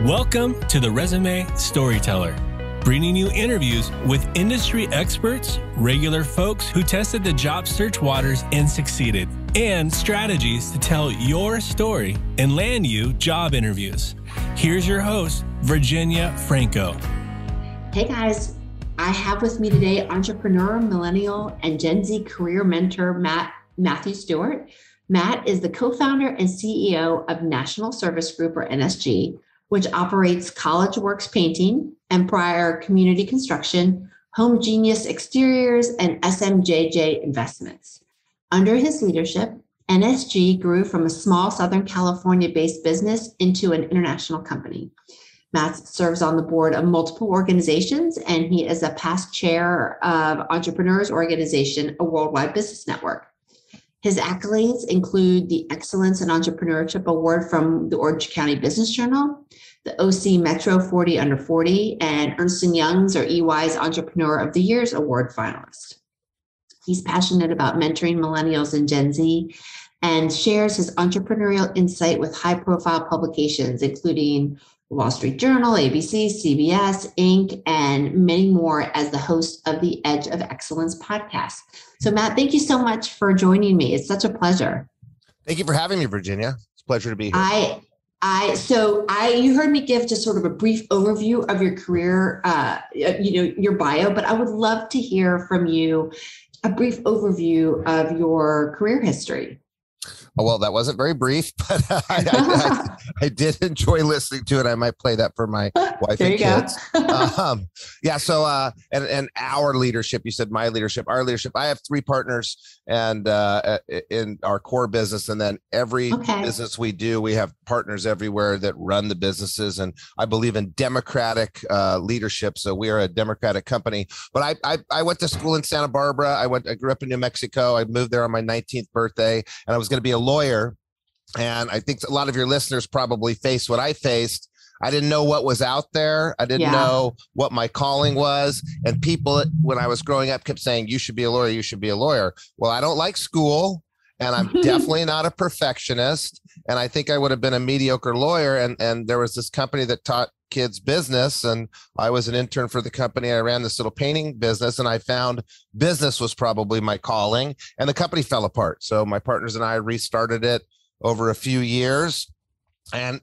Welcome to the Resume Storyteller, bringing you interviews with industry experts, regular folks who tested the job search waters and succeeded, and strategies to tell your story and land you job interviews. Here's your host, Virginia Franco. Hey guys, I have with me today entrepreneur, millennial, and Gen Z career mentor, Matthew Stewart. Matt is the co-founder and CEO of National Service Group, or NSG, which operates College Works Painting, Empire Community Construction, Home Genius Exteriors, and SMJJ Investments. Under his leadership, NSG grew from a small Southern California-based business into an international company. Matt serves on the board of multiple organizations, and he is a past chair of Entrepreneurs Organization, a worldwide business network. His accolades include the Excellence in Entrepreneurship Award from the Orange County Business Journal, the OC Metro 40 Under 40, and Ernst & Young's or EY's Entrepreneur of the Year's Award finalist. He's passionate about mentoring millennials and Gen Z and shares his entrepreneurial insight with high-profile publications, including the Wall Street Journal, ABC, CBS, Inc., and many more as the host of the Edge of Excellence podcast. So, Matt, thank you so much for joining me. It's such a pleasure. Thank you for having me, Virginia. It's a pleasure to be here. You heard me give just sort of a brief overview of your career, your bio, but I would love to hear from you a brief overview of your career history. Oh, well, that wasn't very brief, but I did enjoy listening to it. I might play that for my wife and kids. And our leadership, you said my leadership, our leadership, I have three partners and in our core business. And then every business we do, we have partners everywhere that run the businesses. And I believe in democratic leadership. So we are a democratic company. But I went to school in Santa Barbara. I grew up in New Mexico. I moved there on my 19th birthday, and I was going to be a lawyer. And I think a lot of your listeners probably faced what I faced. I didn't know what was out there. I didn't know what my calling was. And people, when I was growing up, kept saying, you should be a lawyer. You should be a lawyer. Well, I don't like school, and I'm definitely not a perfectionist. And I think I would have been a mediocre lawyer. And there was this company that taught kids business, and I was an intern for the company. I ran this little painting business, and I found business was probably my calling, and the company fell apart. So my partners and I restarted it over a few years, and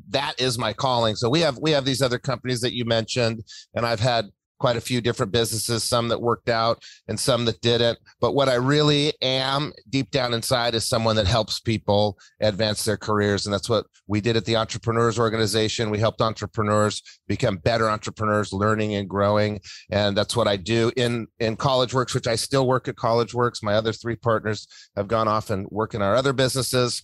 that is my calling. So we have these other companies that you mentioned, and I've had quite a few different businesses, some that worked out and some that didn't. But what I really am deep down inside is someone that helps people advance their careers. And that's what we did at the Entrepreneurs Organization. We helped entrepreneurs become better entrepreneurs, learning and growing. And that's what I do in College Works, which I still work at College Works. My other three partners have gone off and work in our other businesses.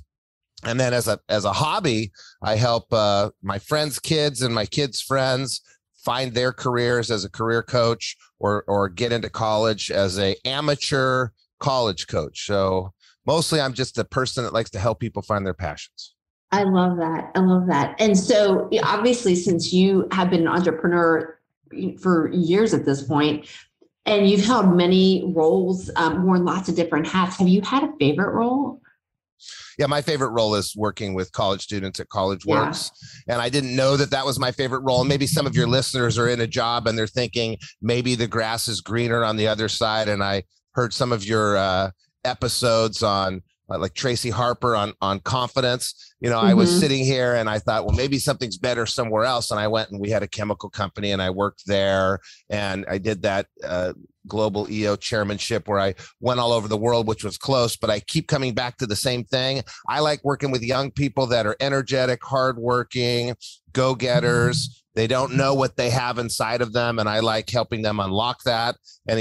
And then as a hobby, I help my friends' kids and my kids' friends find their careers as a career coach or get into college as an amateur college coach. So mostly I'm just a person that likes to help people find their passions. I love that. And so obviously, since you have been an entrepreneur for years at this point, and you've held many roles, worn lots of different hats, have you had a favorite role? Yeah, my favorite role is working with college students at College Works. And I didn't know that was my favorite role. And maybe some of your listeners are in a job and they're thinking maybe the grass is greener on the other side. And I heard some of your episodes on like Tracy Harper on confidence. I was sitting here and I thought, well, maybe something's better somewhere else. And I went and we had a chemical company and I worked there, and I did that global EO chairmanship where I went all over the world, which was close, but I keep coming back to the same thing. I like working with young people that are energetic, hardworking, go-getters. They don't know what they have inside of them, and I like helping them unlock that. And,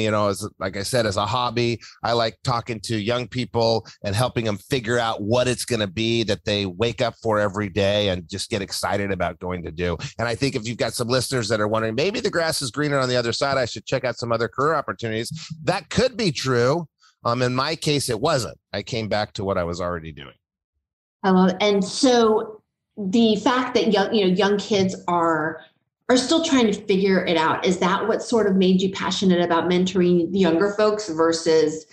like I said, as a hobby, I like talking to young people and helping them figure out what it's going to be that they wake up for every day and just get excited about going to do. And I think if you've got some listeners that are wondering, maybe the grass is greener on the other side, I should check out some other career opportunities. That could be true. In my case, it wasn't. I came back to what I was already doing. I love it. And so the fact that young kids are still trying to figure it out, is that what sort of made you passionate about mentoring the younger folks versus,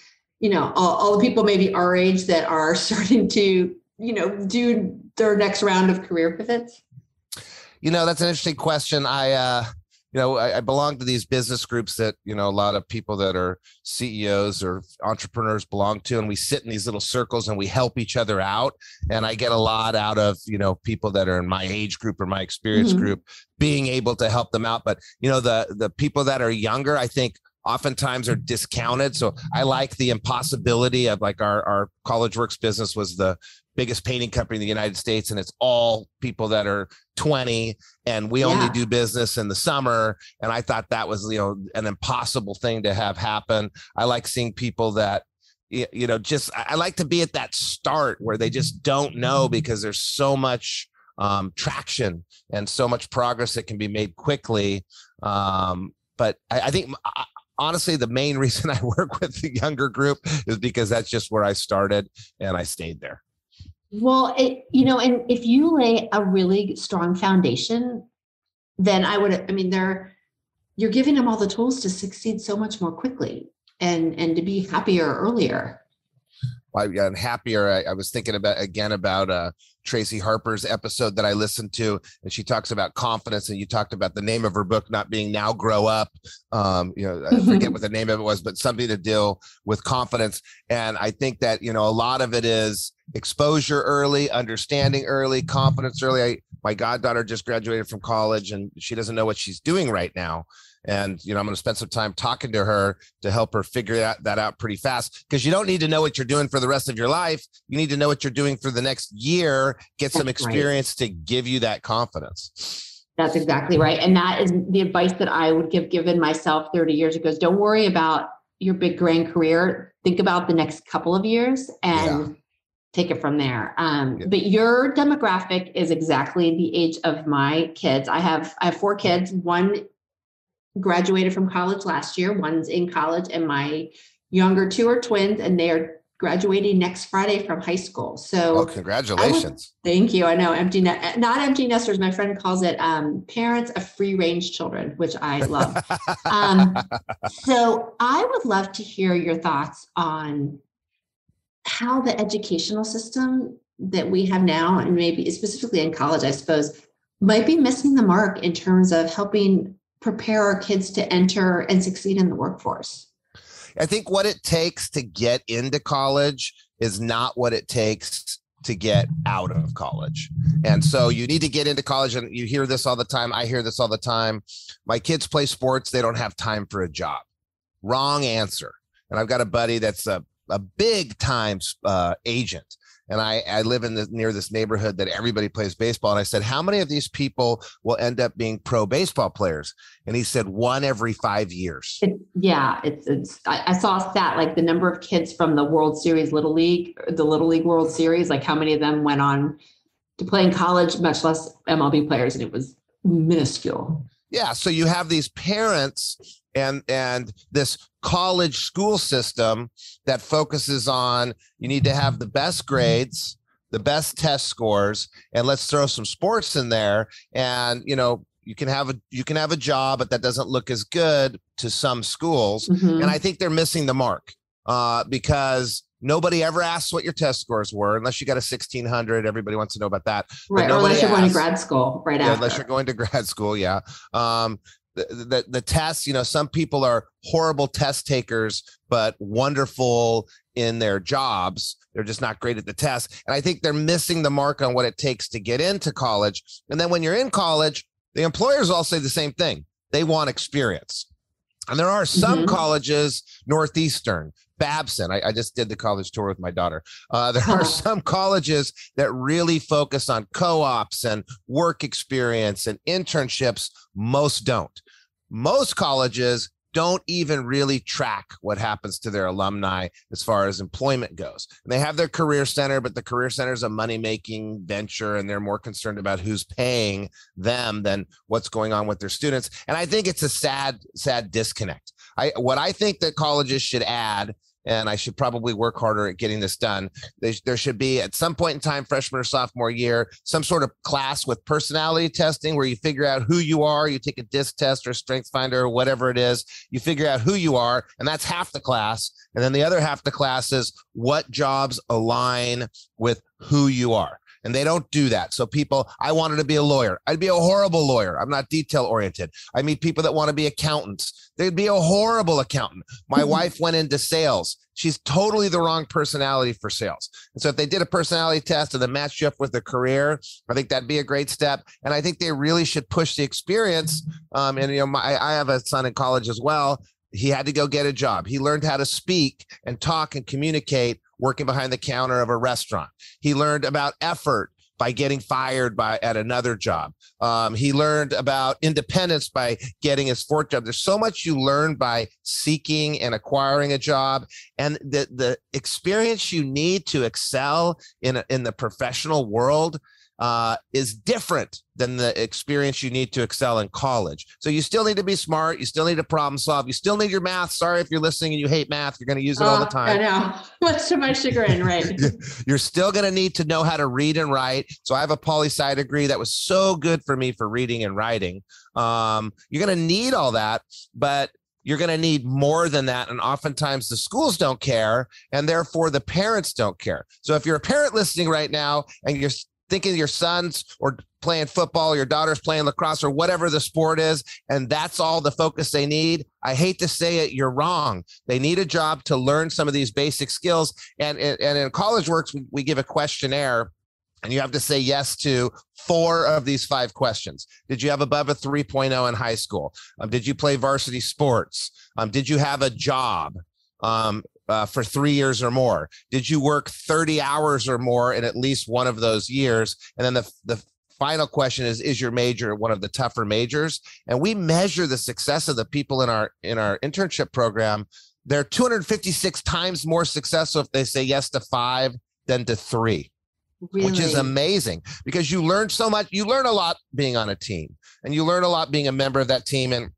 all the people maybe our age that are starting to, do their next round of career pivots? That's an interesting question. I belong to these business groups that, a lot of people that are CEOs or entrepreneurs belong to, and we sit in these little circles and we help each other out. And I get a lot out of, people that are in my age group or my experience group, being able to help them out. But, the people that are younger, I think oftentimes are discounted. So I like the impossibility of, like, our College Works business was the biggest painting company in the United States. And it's all people that are 20, and we only do business in the summer. And I thought that was, an impossible thing to have happen. I like seeing people that, I like to be at that start where they just don't know, because there's so much traction and so much progress that can be made quickly. But I think honestly, the main reason I work with the younger group is because that's just where I started and I stayed there. Well, and if you lay a really strong foundation, then you're giving them all the tools to succeed so much more quickly and to be happier earlier. I'm happier. I was thinking about Tracy Harper's episode that I listened to, and she talks about confidence, and you talked about the name of her book not being Now Grow Up. I forget what the name of it was, but something to deal with confidence. And I think that, a lot of it is exposure early, understanding early, confidence early. My goddaughter just graduated from college, and she doesn't know what she's doing right now. And, I'm going to spend some time talking to her to help her figure that out pretty fast, because you don't need to know what you're doing for the rest of your life. You need to know what you're doing for the next year, get some experience to give you that confidence. That's exactly right. And that is the advice that I would given myself 30 years ago. Don't worry about your big grand career. Think about the next couple of years and take it from there. But your demographic is exactly the age of my kids. I have 4 kids. One graduated from college last year. One's in college, and my younger 2 are twins, and they are graduating next Friday from high school. So congratulations. Thank you. I know not empty nesters. My friend calls it parents of free range children, which I love. So I would love to hear your thoughts on how the educational system that we have now, and maybe specifically in college, I suppose, might be missing the mark in terms of helping prepare our kids to enter and succeed in the workforce. I think what it takes to get into college is not what it takes to get out of college. And so you need to get into college, and you hear this all the time. I hear this all the time. My kids play sports. They don't have time for a job. Wrong answer. And I've got a buddy that's a big time agent. And I live near this neighborhood that everybody plays baseball. And I said, how many of these people will end up being pro baseball players? And he said, 1 every 5 years. I saw a stat, like the number of kids from the World Series, the Little League World Series, like how many of them went on to play in college, much less MLB players. And it was minuscule. Yeah. So you have these parents and this college school system that focuses on, you need to have the best grades, the best test scores, and let's throw some sports in there. And, you can have a job, but that doesn't look as good to some schools. And I think they're missing the mark because nobody ever asks what your test scores were, unless you got a 1600. Everybody wants to know about that. Right. Or unless you're going to grad school after. Unless you're going to grad school. Yeah. The tests, some people are horrible test takers, but wonderful in their jobs. They're just not great at the test. And I think they're missing the mark on what it takes to get into college. And then when you're in college, the employers all say the same thing. They want experience. And there are some colleges, Northeastern, Babson. I just did the college tour with my daughter. There are some colleges that really focus on co-ops and work experience and internships. Most don't. Most colleges don't even really track what happens to their alumni as far as employment goes. And they have their career center, but the career center is a money-making venture, and they're more concerned about who's paying them than what's going on with their students. And I think it's a sad disconnect. What I think that colleges should add, and I should probably work harder at getting this done, there should be at some point in time, freshman or sophomore year, some sort of class with personality testing where you figure out who you are. You take a DISC test or strength finder or whatever it is. You figure out who you are, and that's half the class. And then the other half the class is what jobs align with who you are. And they don't do that. So people, I wanted to be a lawyer. I'd be a horrible lawyer. I'm not detail oriented. I meet people that want to be accountants. They'd be a horrible accountant. My wife went into sales. She's totally the wrong personality for sales. And so if they did a personality test and then matched you up with a career, I think that'd be a great step. And I think they really should push the experience. I have a son in college as well. He had to go get a job. He learned how to speak and talk and communicate working behind the counter of a restaurant. He learned about effort by getting fired at another job. He learned about independence by getting his fourth job. There's so much you learn by seeking and acquiring a job, and the experience you need to excel in the professional world is different than the experience you need to excel in college. So you still need to be smart. You still need to problem solve. You still need your math. Sorry if you're listening and you hate math. You're going to use it all the time. I know. Much to my chagrin, right? You're still going to need to know how to read and write. So I have a poli-sci degree that was so good for me for reading and writing. You're going to need all that, but you're going to need more than that. And oftentimes the schools don't care, and therefore the parents don't care. So if you're a parent listening right now and you're thinking your son's or playing football, your daughter's playing lacrosse or whatever the sport is, and that's all the focus they need, I hate to say it, you're wrong. They need a job to learn some of these basic skills. And in College Works, we give a questionnaire, and you have to say yes to 4 of these 5 questions. Did you have above a 3.0 in high school? Did you play varsity sports? Did you have a job? For 3 years or more? Did you work 30 hours or more in at least one of those years? And then the final question is your major one of the tougher majors? And we measure the success of the people in our internship program. They're 256 times more successful if they say yes to 5 than to 3. Really? Which is amazing, because you learn so much. You learn a lot being on a team, and you learn a lot being a member of that team. And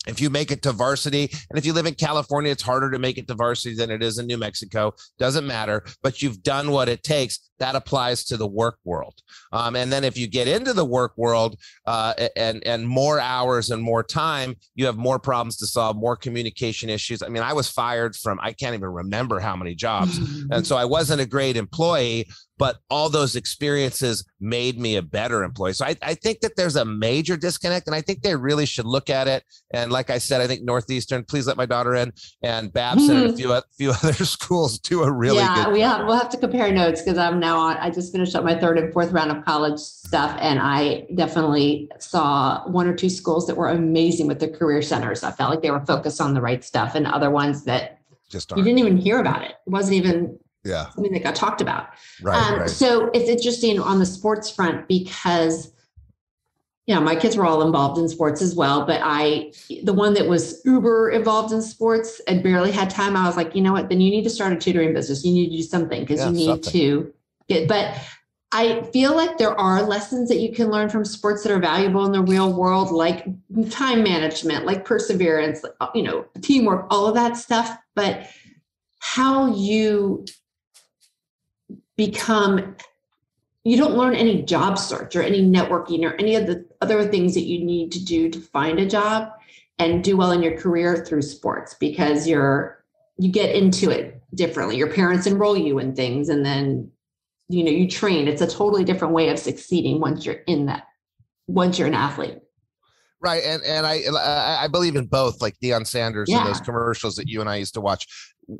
if you make it to varsity, and if you live in California, it's harder to make it to varsity than it is in New Mexico. Doesn't matter, but you've done what it takes. That applies to the work world. And then if you get into the work world and more hours and more time, you have more problems to solve, more communication issues. I mean, I was fired from, I can't even remember how many jobs. And so I wasn't a great employee, but all those experiences made me a better employee. So I think that there's a major disconnect, and I think they really should look at it. And like I said, I think Northeastern, please let my daughter in, and Babson and a few other schools do a really good job. We'll have to compare notes, because I just finished up my 3rd and 4th round of college stuff, and I definitely saw 1 or 2 schools that were amazing with the career centers. I felt like they were focused on the right stuff, and other ones that just you didn't even hear about it. It wasn't even something that got talked about. Right. So it's interesting on the sports front, because my kids were all involved in sports as well, but the one that was uber involved in sports and barely had time, I was like, you know what, then you need to start a tutoring business. You need to do something, because you need to get, but I feel like there are lessons that you can learn from sports that are valuable in the real world, like time management, like perseverance, teamwork, all of that stuff. But how you you don't learn any job search or any networking or any of the other things that you need to do to find a job and do well in your career through sports, because you get into it differently. Your parents enroll you in things, and then you train. It's a totally different way of succeeding once you're an athlete. Right. And I believe in both, like Deion Sanders and those commercials that you and I used to watch.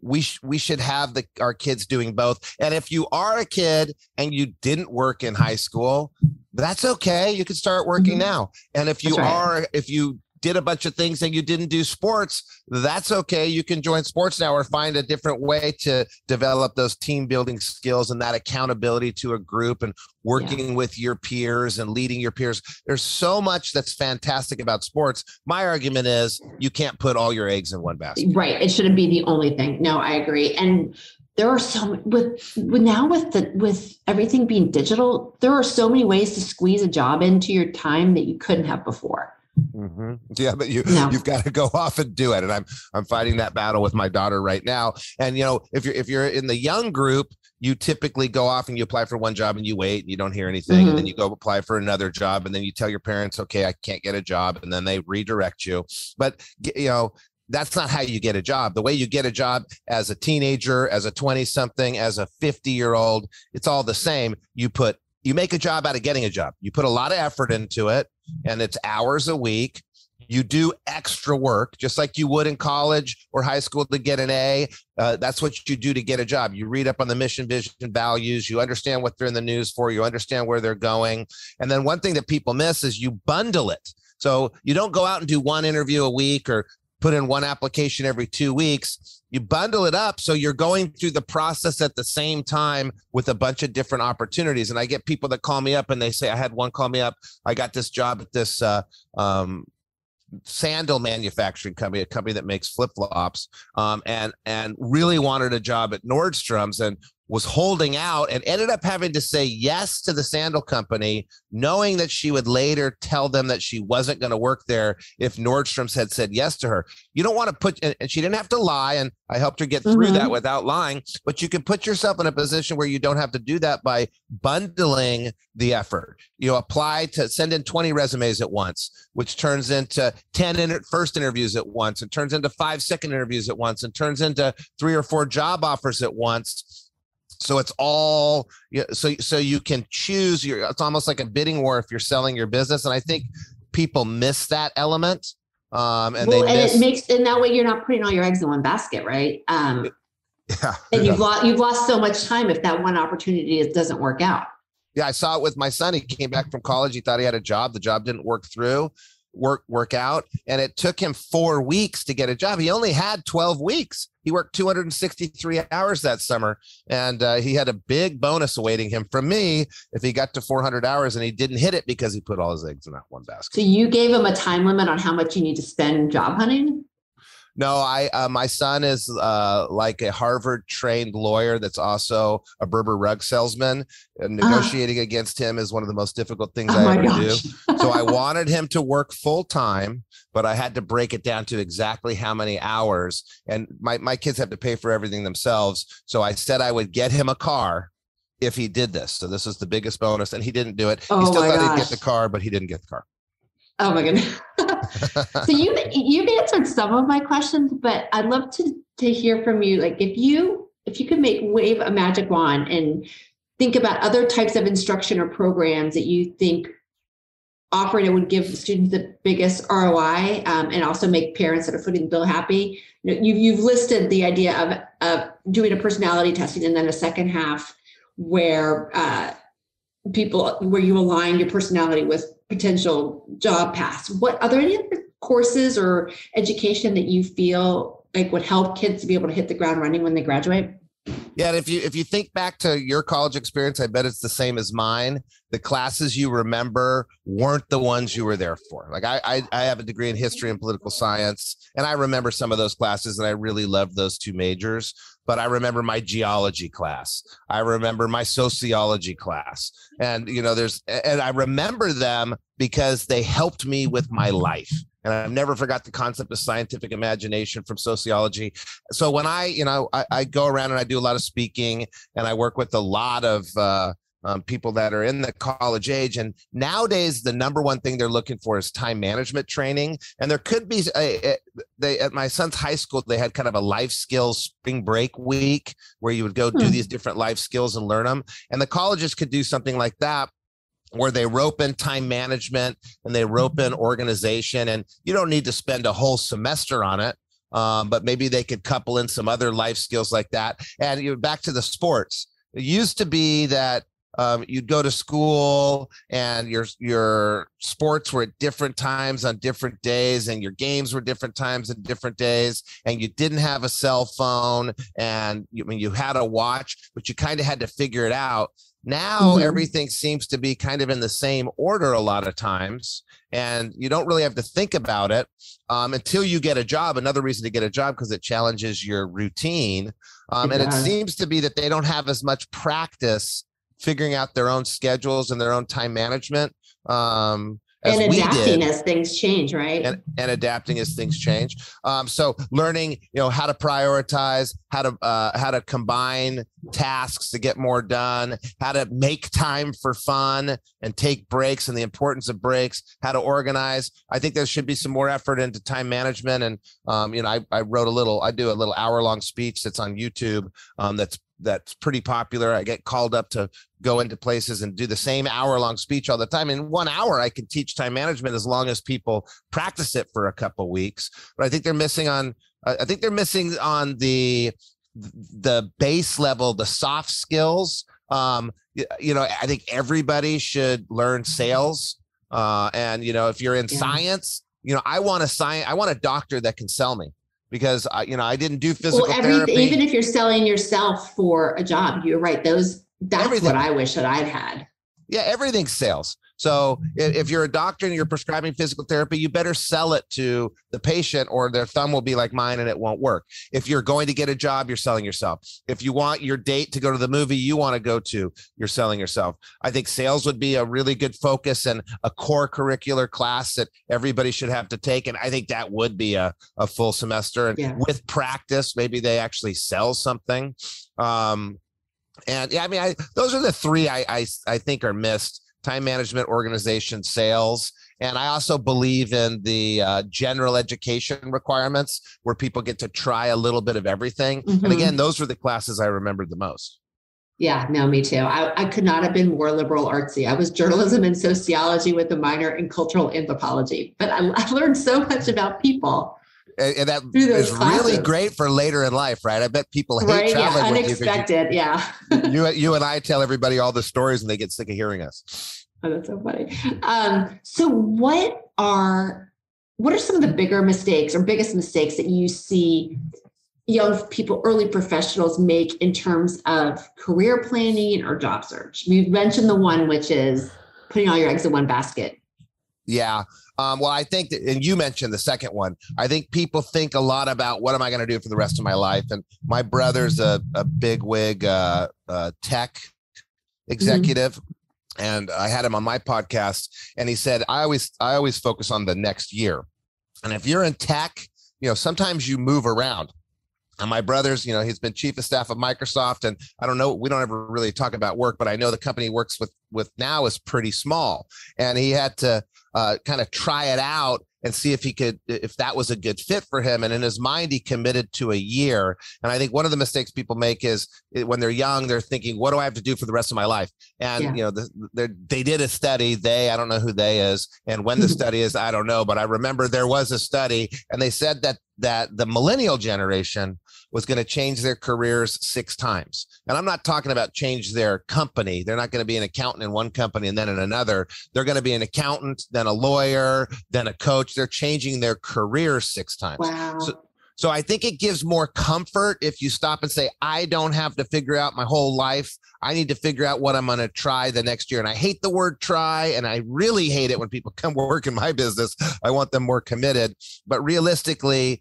We should have our kids doing both. And if you are a kid and you didn't work in high school, that's okay. You can start working now. And if you did a bunch of things and you didn't do sports, that's okay. You can join sports now, or find a different way to develop those team building skills and that accountability to a group and working with your peers and leading your peers. There's so much that's fantastic about sports. My argument is you can't put all your eggs in one basket. Right. It shouldn't be the only thing. No, I agree. And there are with everything being digital, there are so many ways to squeeze a job into your time that you couldn't have before. Mm-hmm. Yeah, but you've got to go off and do it. And I'm fighting that battle with my daughter right now. And if you're in the young group, you typically go off and you apply for one job and you wait and you don't hear anything. And then you go apply for another job, and then you tell your parents, okay, I can't get a job. And then they redirect you. But that's not how you get a job. The way you get a job as a teenager, as a 20-something, as a 50-year-old, it's all the same. You put you make a job out of getting a job. You put a lot of effort into it, and it's hours a week. You do extra work, just like you would in college or high school to get an A. That's what you do to get a job. You read up on the mission, vision, values. You understand what they're in the news for. You understand where they're going. And then one thing that people miss is you bundle it. So you don't go out and do one interview a week or put in one application every 2 weeks. You bundle it up so you're going through the process at the same time with a bunch of different opportunities. And I get people that call me up and they say, I had one call me up. I got this job at this sandal manufacturing company, a company that makes flip-flops, and really wanted a job at Nordstrom's and was holding out and ended up having to say yes to the sandal company, knowing that she would later tell them that she wasn't going to work there if Nordstrom's had said yes to her. You don't want to put, and she didn't have to lie, and I helped her get through that without lying, but you can put yourself in a position where you don't have to do that by bundling the effort. You apply to send in 20 resumes at once, which turns into 10 first interviews at once, and turns into 5 second interviews at once, and turns into 3 or 4 job offers at once. So it's all, so you can choose it's almost like a bidding war if you're selling your business. And I think people miss that element. And that way you're not putting all your eggs in one basket, right? And you've lost so much time if that one opportunity doesn't work out. Yeah, I saw it with my son. He came back from college. He thought he had a job. The job didn't work out. And it took him 4 weeks to get a job. He only had 12 weeks. He worked 263 hours that summer, and he had a big bonus awaiting him from me if he got to 400 hours, and he didn't hit it because he put all his eggs in that one basket. So you gave him a time limit on how much you need to spend job hunting? No, my son is like a Harvard trained lawyer that's also a Berber rug salesman, and negotiating against him is one of the most difficult things I ever do. So I wanted him to work full time, but I had to break it down to exactly how many hours. And my kids have to pay for everything themselves. So I said I would get him a car if he did this. So this is the biggest bonus, and he didn't do it. He still thought he'd get the car, but he didn't get the car. Oh my goodness. So you've answered some of my questions, but I'd love to hear from you. Like if you could wave a magic wand and think about other types of instruction or programs that you think offered it would give students the biggest ROI, and also make parents that are footing the bill happy. You've listed the idea of doing a personality testing, and then a second half where you align your personality with potential job paths. Are there any other courses or education that you feel like would help kids to be able to hit the ground running when they graduate? Yeah, and if you think back to your college experience, I bet it's the same as mine. The classes you remember weren't the ones you were there for. Like I have a degree in history and political science, and I remember some of those classes, and I really loved those 2 majors. But I remember my geology class. I remember my sociology class. And, and I remember them because they helped me with my life. And I've never forgot the concept of scientific imagination from sociology. So when I go around and I do a lot of speaking, and I work with a lot of people that are in the college age. And nowadays, the number one thing they're looking for is time management training. And there could be at my son's high school, they had kind of a life skills spring break week where you would go do these different life skills and learn them. And the colleges could do something like that, where they rope in time management and they rope in organization, and you don't need to spend a whole semester on it. But maybe they could couple in some other life skills like that. And you're back to the sports. It used to be that you'd go to school and your sports were at different times on different days, and your games were different times and different days, and you didn't have a cell phone, and you had a watch, but you kind of had to figure it out. Now everything seems to be kind of in the same order a lot of times, and you don't really have to think about it until you get a job. Another reason to get a job, because it challenges your routine. And it seems to be that they don't have as much practice figuring out their own schedules and their own time management. And adapting as things change, right? And adapting as things change. So learning, how to prioritize, how to combine tasks to get more done, how to make time for fun and take breaks, and the importance of breaks, how to organize. I think there should be some more effort into time management. And I do a little hour-long speech that's on YouTube that's that's pretty popular. I get called up to go into places and do the same hour-long speech all the time. In 1 hour, I can teach time management as long as people practice it for a couple of weeks. But I think they're missing on the base level, the soft skills. I think everybody should learn sales. And if you're in science, I want a doctor that can sell me. Because I didn't do physical therapy. Even if you're selling yourself for a job, you're right. That's everything. What I wish that I'd had. Yeah, everything's sales. So if you're a doctor and you're prescribing physical therapy, you better sell it to the patient or their thumb will be like mine and it won't work. If you're going to get a job, you're selling yourself. If you want your date to go to the movie you want to go to, you're selling yourself. I think sales would be a really good focus and a core curricular class that everybody should have to take. And I think that would be a full semester. And with practice, maybe they actually sell something. Those are the three I think are missed. Time management, organization, sales. And I also believe in the general education requirements where people get to try a little bit of everything. Mm-hmm. And again, those were the classes I remembered the most. Yeah, no, me too. I could not have been more liberal artsy. I was journalism and sociology with a minor in cultural anthropology, but I learned so much about people. And that is classes. Really great for later in life, right? I bet people hate traveling with unexpected, you and I tell everybody all the stories and they get sick of hearing us. Oh, that's so funny. So what are some of the bigger mistakes or biggest mistakes that you see young people, early professionals make in terms of career planning or job search? We've mentioned the one, which is putting all your eggs in one basket. Yeah. Well, I think that, and you mentioned the second one, I think people think a lot about what am I going to do for the rest of my life? And my brother's a bigwig tech executive. Mm-hmm. And I had him on my podcast and he said, I always focus on the next year. And if you're in tech, sometimes you move around. And my brother's, he's been chief of staff of Microsoft. And I don't know, we don't ever really talk about work, but I know the company he works with now is pretty small. And he had to kind of try it out and see if that was a good fit for him. And in his mind, he committed to a year. And I think one of the mistakes people make is when they're young, they're thinking, what do I have to do for the rest of my life? And, they did a study, I don't know who they is. And when the study is, I don't know, but I remember there was a study and they said that the millennial generation was going to change their careers 6 times. And I'm not talking about change their company. They're not going to be an accountant in one company and then in another. They're going to be an accountant, then a lawyer, then a coach. They're changing their career 6 times. Wow. So I think it gives more comfort if you stop and say, I don't have to figure out my whole life. I need to figure out what I'm going to try the next year. And I hate the word try. And I really hate it when people come work in my business. I want them more committed. But realistically,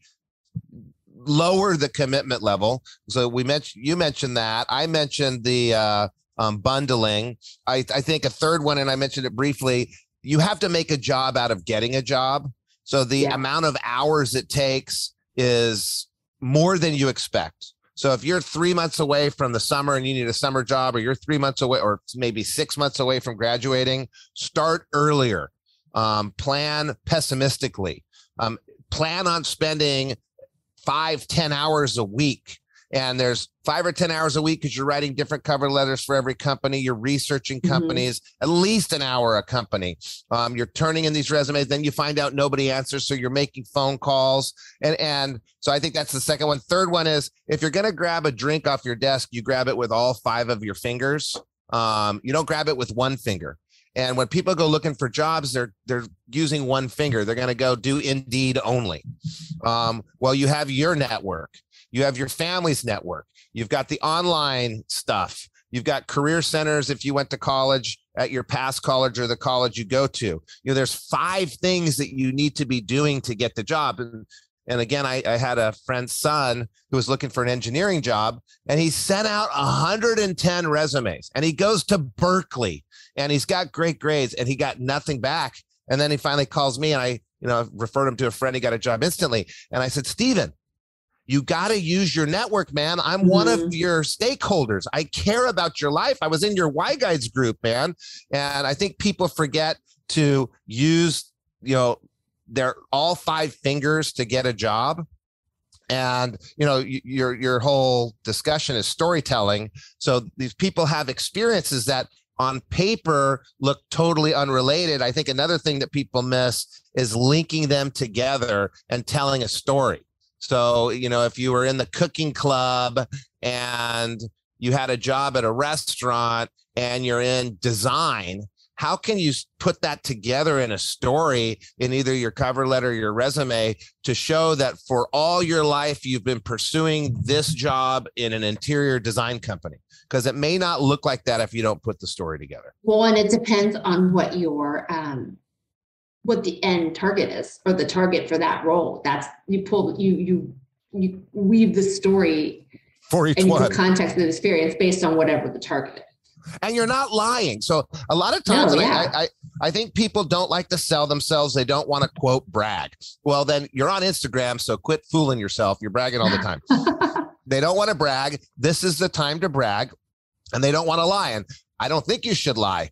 lower the commitment level. So you mentioned that. I mentioned the bundling. I think a third one, and I mentioned it briefly, you have to make a job out of getting a job. So the amount of hours it takes is more than you expect. So if you're 3 months away from the summer and you need a summer job, or you're 3 months away, or maybe 6 months away from graduating, start earlier. Plan pessimistically. Plan on spending 5-10 hours a week. And there's 5 or 10 hours a week because you're writing different cover letters for every company. You're researching companies, at least an hour a company. You're turning in these resumes. Then you find out nobody answers. So you're making phone calls. And so I think that's the second one. Third one is if you're going to grab a drink off your desk, you grab it with all 5 of your fingers. You don't grab it with one finger. And when people go looking for jobs, they're using one finger. They're going to go do Indeed only. Well, you have your network. You have your family's network. You've got the online stuff. You've got career centers if you went to college at your past college or the college you go to. There's 5 things that you need to be doing to get the job. And again, I had a friend's son who was looking for an engineering job, and he sent out 110 resumes. And he goes to Berkeley, and he's got great grades, and he got nothing back. And then he finally calls me, and I referred him to a friend. He got a job instantly. And I said, Steven, you got to use your network, man. I'm one of your stakeholders. I care about your life. I was in your Y Guides group, man. And I think people forget to use, their all 5 fingers to get a job. And, your whole discussion is storytelling. So these people have experiences that on paper look totally unrelated. I think another thing that people miss is linking them together and telling a story. So, if you were in the cooking club and you had a job at a restaurant and you're in design, how can you put that together in a story in either your cover letter or your resume to show that for all your life, you've been pursuing this job in an interior design company? Because it may not look like that if you don't put the story together. Well, and it depends on what your, what the end target is, or the target for that role. That's you weave the story for each and you one. put context and experience based on whatever the target is. And you're not lying. So a lot of times, I think people don't like to sell themselves. They don't want to quote brag. Well, then you're on Instagram, so quit fooling yourself. You're bragging all the time. They don't want to brag. This is the time to brag, and they don't want to lie. And I don't think you should lie,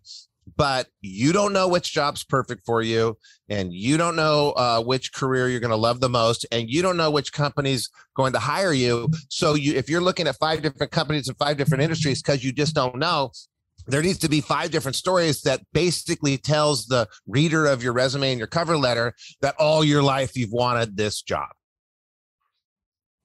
but you don't know which job's perfect for you, and you don't know which career you're going to love the most, and you don't know which company's going to hire you. So if you're looking at 5 different companies in 5 different industries because you just don't know, there needs to be 5 different stories that basically tells the reader of your resume and your cover letter that all your life you've wanted this job.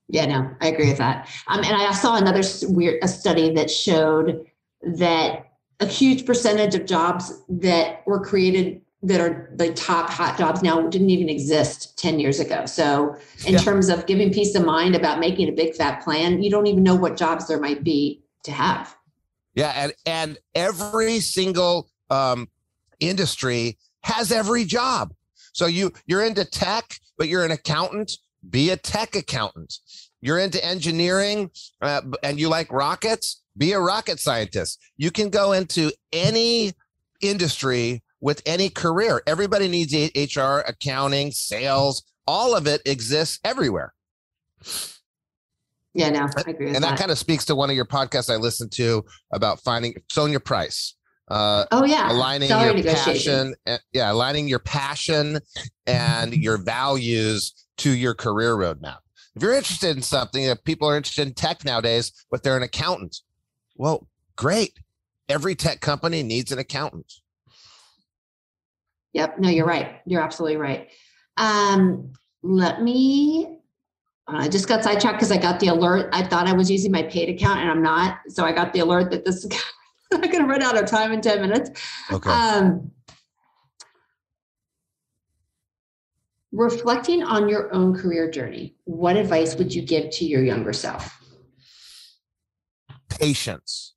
Yeah, no, I agree with that. And I saw another a study that showed that a huge percentage of jobs that were created that are the top hot jobs now didn't even exist 10 years ago. So in terms of giving peace of mind about making a big fat plan, you don't even know what jobs there might be to have. Yeah. And every single industry has every job. So you're into tech, but you're an accountant, be a tech accountant. You're into engineering and you like rockets, be a rocket scientist. You can go into any industry with any career. Everybody needs HR, accounting, sales. All of it exists everywhere. Yeah, no, I agree with and that kind of speaks to one of your podcasts I listened to about finding Sonia Price. Aligning your passion. Aligning your passion and your values to your career roadmap. If you're interested in something, if people are interested in tech nowadays, but they're an accountant, well, great. Every tech company needs an accountant. Yep. No, you're right. You're absolutely right. I just got sidetracked because I got the alert. I thought I was using my paid account and I'm not. So I got the alert that this is I'm going to run out of time in 10 minutes. Okay. Reflecting on your own career journey, what advice would you give to your younger self? Patience.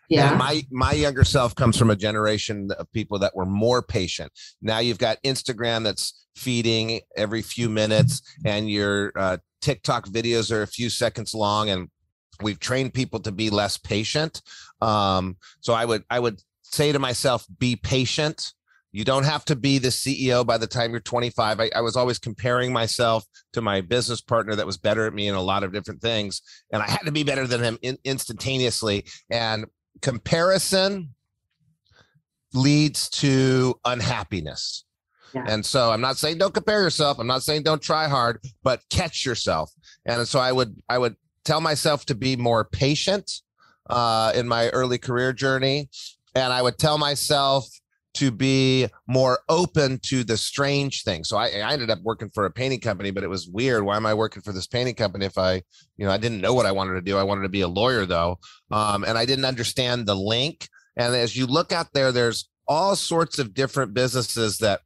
Yeah. And my younger self comes from a generation of people that were more patient. Now you've got Instagram that's feeding every few minutes, and your TikTok videos are a few seconds long, and we've trained people to be less patient. So I would say to myself, be patient. You don't have to be the CEO by the time you're 25. I was always comparing myself to my business partner that was better at me in a lot of different things, and I had to be better than him instantaneously. And comparison leads to unhappiness. Yeah. And so I'm not saying don't compare yourself. I'm not saying don't try hard, but catch yourself. And so I would tell myself to be more patient in my early career journey. And I would tell myself to be more open to the strange things. So I ended up working for a painting company, but it was weird. Why am I working for this painting company if I didn't know what I wanted to do? I wanted to be a lawyer though. And I didn't understand the link. And as you look out there, there's all sorts of different businesses that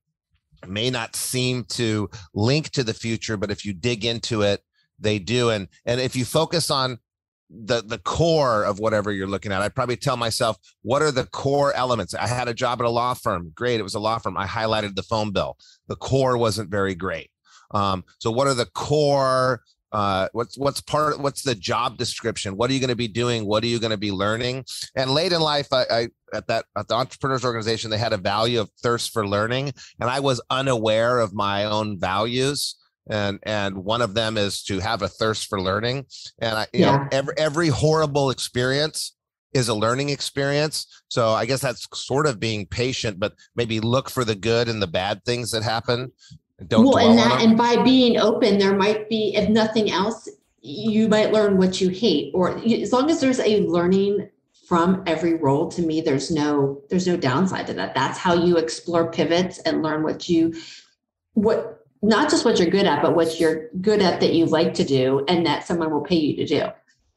may not seem to link to the future, but if you dig into it, they do. And if you focus on the core of whatever you're looking at, I'd probably tell myself, what are the core elements? I had a job at a law firm. Great. It was a law firm. I highlighted the phone bill. The core wasn't very great. So what are the core, what's the job description? What are you going to be doing? What are you going to be learning? And late in life, at the Entrepreneurs Organization, they had a value of thirst for learning. And I was unaware of my own values. And one of them is to have a thirst for learning. And every horrible experience is a learning experience. So I guess that's sort of being patient, but maybe look for the good and the bad things that happen. And by being open, there might be, if nothing else, you might learn what you hate, or as long as there's a learning from every role, to me, there's no downside to that. That's how you explore pivots and learn not just what you're good at, but what you're good at that you like to do and that someone will pay you to do.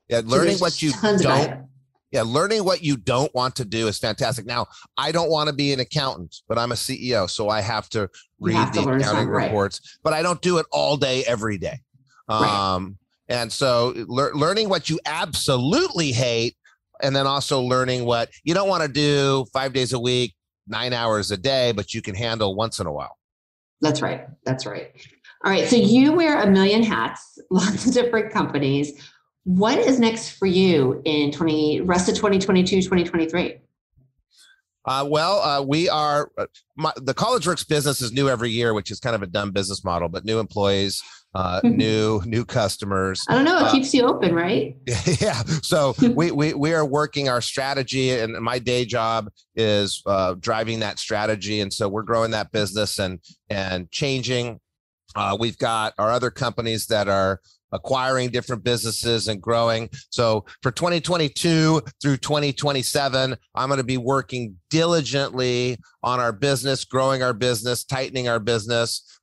Yeah, learning what you don't. Yeah, learning what you don't want to do is fantastic. Now, I don't want to be an accountant, but I'm a CEO, so I have to read the accounting reports, but I don't do it all day, every day. And so learning what you absolutely hate, and then also learning what you don't want to do 5 days a week, 9 hours a day, but you can handle once in a while. That's right. All right. So you wear a million hats, lots of different companies. What is next for you in rest of 2022, 2023? We are, the College Works business is new every year, which is kind of a dumb business model, but new employees, new customers. I don't know. It keeps you open, right? Yeah. So we are working our strategy, and my day job is driving that strategy. And so we're growing that business and changing. We've got our other companies that are acquiring different businesses and growing. So for 2022 through 2027, I'm going to be working diligently on our business, growing our business, tightening our business,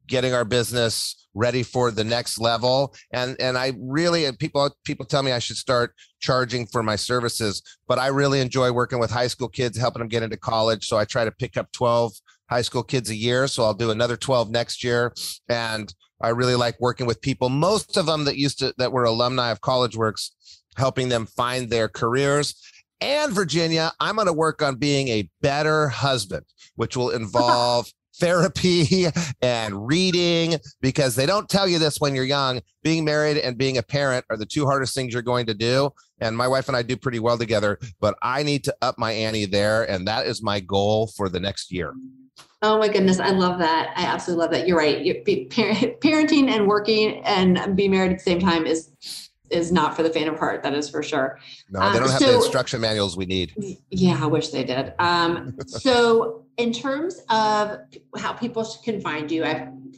getting our business ready for the next level. And I really, people tell me I should start charging for my services, but I really enjoy working with high school kids, helping them get into college. So I try to pick up 12 high school kids a year. So I'll do another 12 next year. And I really like working with people, most of them that were alumni of College Works, helping them find their careers. And Virginia, I'm going to work on being a better husband, which will involve therapy and reading, because they don't tell you this when you're young. Being married and being a parent are the two hardest things you're going to do. And my wife and I do pretty well together, but I need to up my ante there. And that is my goal for the next year. Oh my goodness. I love that. I absolutely love that. You're right. Parenting and working and being married at the same time is not for the faint of heart. That is for sure. No, they don't have the instruction manuals we need. Yeah, I wish they did. So in terms of how people can find you,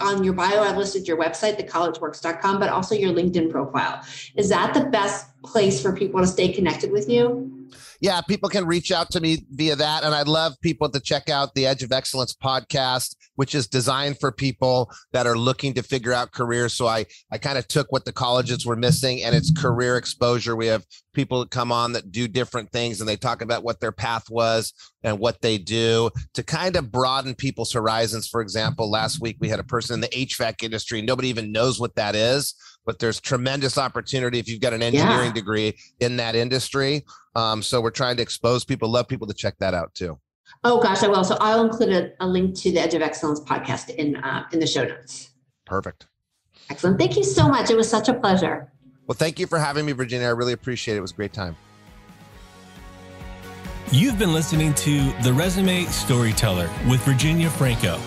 on your bio, I've listed your website, thecollegeworks.com, but also your LinkedIn profile. Is that the best place for people to stay connected with you? Yeah, people can reach out to me via that. And I'd love people to check out the Edge of Excellence podcast, which is designed for people that are looking to figure out careers. So I kind of took what the colleges were missing, and it's career exposure. We have people that come on that do different things, and they talk about what their path was and what they do to kind of broaden people's horizons. For example, last week we had a person in the HVAC industry. Nobody even knows what that is, but there's tremendous opportunity if you've got an engineering degree in that industry. So we're trying to expose people, love people to check that out too. Oh gosh, I will. So I'll include a link to the Edge of Excellence podcast in the show notes. Perfect. Excellent. Thank you so much. It was such a pleasure. Well, thank you for having me, Virginia. I really appreciate it. It was a great time. You've been listening to The Resume Storyteller with Virginia Franco.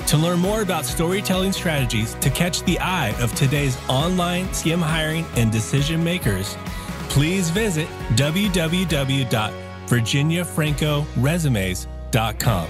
To learn more about storytelling strategies to catch the eye of today's online skim hiring and decision makers, please visit www.virginiafrancoresumes.com.